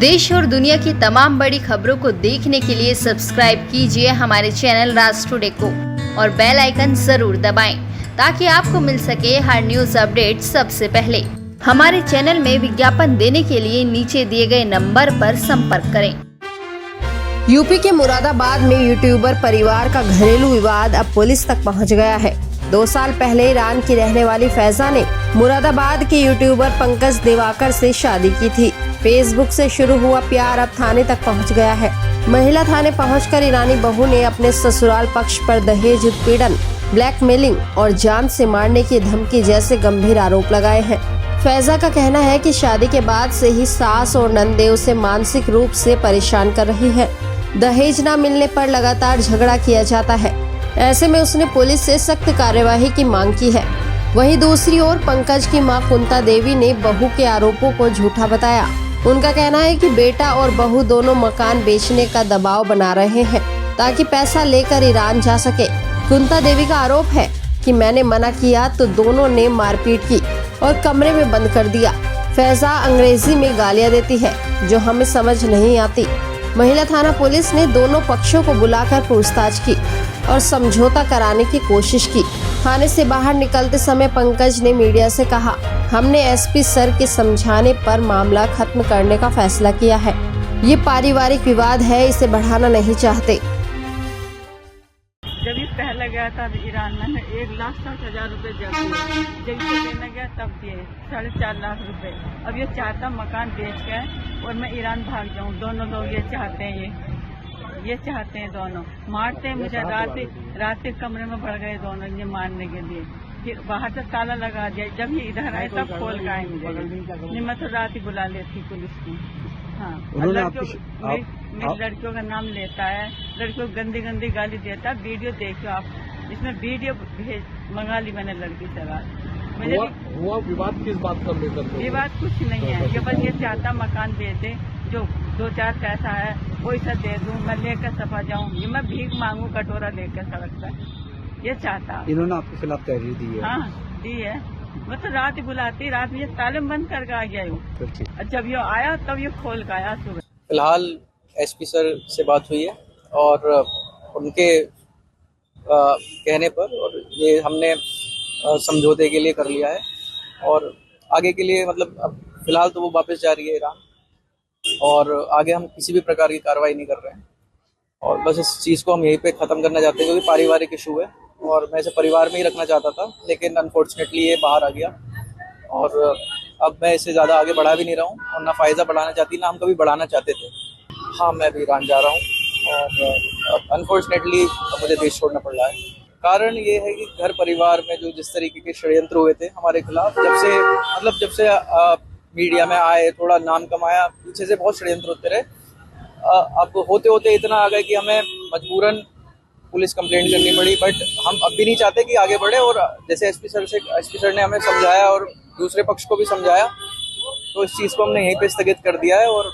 देश और दुनिया की तमाम बड़ी खबरों को देखने के लिए सब्सक्राइब कीजिए हमारे चैनल राज टुडे को और बेल आइकन जरूर दबाएं ताकि आपको मिल सके हर न्यूज अपडेट सबसे पहले। हमारे चैनल में विज्ञापन देने के लिए नीचे दिए गए नंबर पर संपर्क करें। यूपी के मुरादाबाद में यूट्यूबर परिवार का घरेलू विवाद अब पुलिस तक पहुंच गया है। 2 साल पहले ईरान की रहने वाली फैजा ने मुरादाबाद के यूट्यूबर पंकज दिवाकर से शादी की थी। फेसबुक से शुरू हुआ प्यार अब थाने तक पहुंच गया है। महिला थाने पहुंचकर ईरानी बहू ने अपने ससुराल पक्ष पर दहेज उत्पीड़न, ब्लैकमेलिंग और जान से मारने की धमकी जैसे गंभीर आरोप लगाए हैं। फैजा का कहना है कि शादी के बाद से ही सास और नंदे उसे मानसिक रूप से परेशान कर रही है। दहेज न मिलने पर लगातार झगड़ा किया जाता है। ऐसे में उसने पुलिस से सख्त कार्यवाही की मांग की है। वहीं दूसरी ओर पंकज की मां कुंता देवी ने बहू के आरोपों को झूठा बताया। उनका कहना है कि बेटा और बहू दोनों मकान बेचने का दबाव बना रहे हैं ताकि पैसा लेकर ईरान जा सके। कुंता देवी का आरोप है कि मैंने मना किया तो दोनों ने मारपीट की और कमरे में बंद कर दिया। फैजा अंग्रेजी में गालियां देती है जो हमें समझ नहीं आती। महिला थाना पुलिस ने दोनों पक्षों को बुलाकर पूछताछ की और समझौता कराने की कोशिश की। थाने से बाहर निकलते समय पंकज ने मीडिया से कहा, हमने एसपी सर के समझाने पर मामला खत्म करने का फैसला किया है। ये पारिवारिक विवाद है, इसे बढ़ाना नहीं चाहते। जब ये पहले गया था ईरान में 1,60,000 रुपए जब इसे लेने गया तब दिए 4.5 लाख रुपए। अब ये चाहता मकान बेच के और मैं ईरान भाग जाऊं। दोनों लोग ये चाहते हैं, ये चाहते हैं दोनों। मारते हैं मुझे। रात के कमरे में भर गए दोनों ये मारने के लिए। फिर बाहर से ताला लगा दिया। जब ये इधर आए तब खोल के आए मुझे। नहीं मैं तो रात ही बुला लेती पुलिस की। हाँ, मेरी लड़कियों का नाम लेता है, लड़कियों को गंदी गंदी गाली देता है। वीडियो देखियो आप, इसमें वीडियो मंगा ली मैंने लड़की से रात। मुझे हुआ विवाद किस बात का लेकर? विवाद कुछ नहीं है, ये बस ये चाहता मकान बेचे, जो 2-4 पैसा है वो इसे दे दूं, मैं लेकर सफा जाऊं। ये मैं भीख मांगू कटोरा लेकर सड़क पर, ये चाहता। इन्होंने आपके खिलाफ तहरीर दी है? हाँ दी है। मैं तो रात ही बुलाती, रात में ये ताले बंद करके आ गया हूँ। जब ये आया तब ये खोल के आया सुबह। फिलहाल एसपी सर से बात हुई है और उनके कहने पर और ये हमने समझौते के लिए कर लिया है और आगे के लिए मतलब अब फिलहाल तो वो वापस जा रही है ईरान और आगे हम किसी भी प्रकार की कार्रवाई नहीं कर रहे हैं और बस इस चीज़ को हम यहीं पे ख़त्म करना चाहते हैं क्योंकि पारिवारिक इशू है और मैं इसे परिवार में ही रखना चाहता था, लेकिन अनफॉर्चुनेटली ये बाहर आ गया और अब मैं इसे ज़्यादा आगे बढ़ा भी नहीं रहा हूँ और ना फ़ायदा बढ़ाना चाहती ना हम कभी बढ़ाना चाहते थे। हाँ, मैं भी ईरान जा रहा हूँ और अनफॉर्चुनेटली मुझे देश छोड़ना पड़ रहा है। कारण ये है कि घर परिवार में जो जिस तरीके के षड्यंत्र हुए थे हमारे खिलाफ, जब से मीडिया में आए, थोड़ा नाम कमाया, पीछे से बहुत षड्यंत्र होते रहे। अब होते होते इतना आ गए कि हमें मजबूरन पुलिस कंप्लेंट करनी पड़ी, बट हम अब भी नहीं चाहते कि आगे बढ़े और जैसे एसपी सर ने हमें समझाया और दूसरे पक्ष को भी समझाया तो इस चीज़ को हमने यहीं पे स्थगित कर दिया है और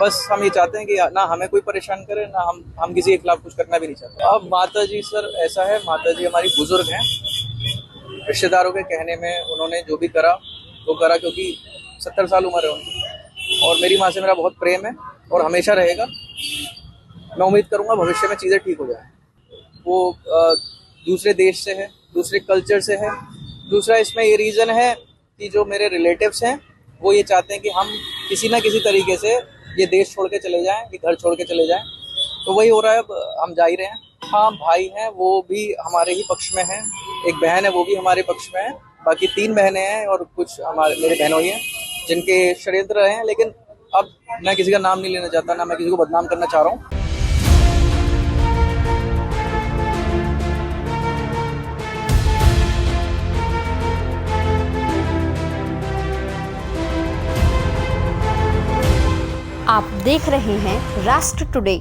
बस हम ये चाहते हैं कि ना हमें कोई परेशान करे ना हम किसी के खिलाफ कुछ करना भी नहीं चाहते। अब माता जी सर ऐसा है, माता जी हमारी बुजुर्ग हैं, रिश्तेदारों के कहने में उन्होंने जो भी करा वो करा क्योंकि 70 साल उम्र है उनकी और मेरी माँ से मेरा बहुत प्रेम है और हमेशा रहेगा। मैं उम्मीद करूँगा भविष्य में चीज़ें ठीक हो जाए। वो दूसरे देश से है, दूसरे कल्चर से है। दूसरा इसमें ये रीज़न है कि जो मेरे रिलेटिव्स हैं वो ये चाहते हैं कि हम किसी ना किसी तरीके से ये देश छोड़ के चले जाएं, ये घर छोड़ के चले जाएं, तो वही हो रहा है। अब हम जा ही रहे हैं। हाँ, भाई हैं वो भी हमारे ही पक्ष में हैं, एक बहन है वो भी हमारे पक्ष में है, बाकी 3 बहनें हैं और कुछ मेरे बहनों ही हैं जिनके षड्यंत्र रहे हैं। लेकिन अब मैं किसी का नाम नहीं लेना चाहता, ना मैं किसी को बदनाम करना चाह रहा हूँ। आप देख रहे हैं राष्ट्र टुडे।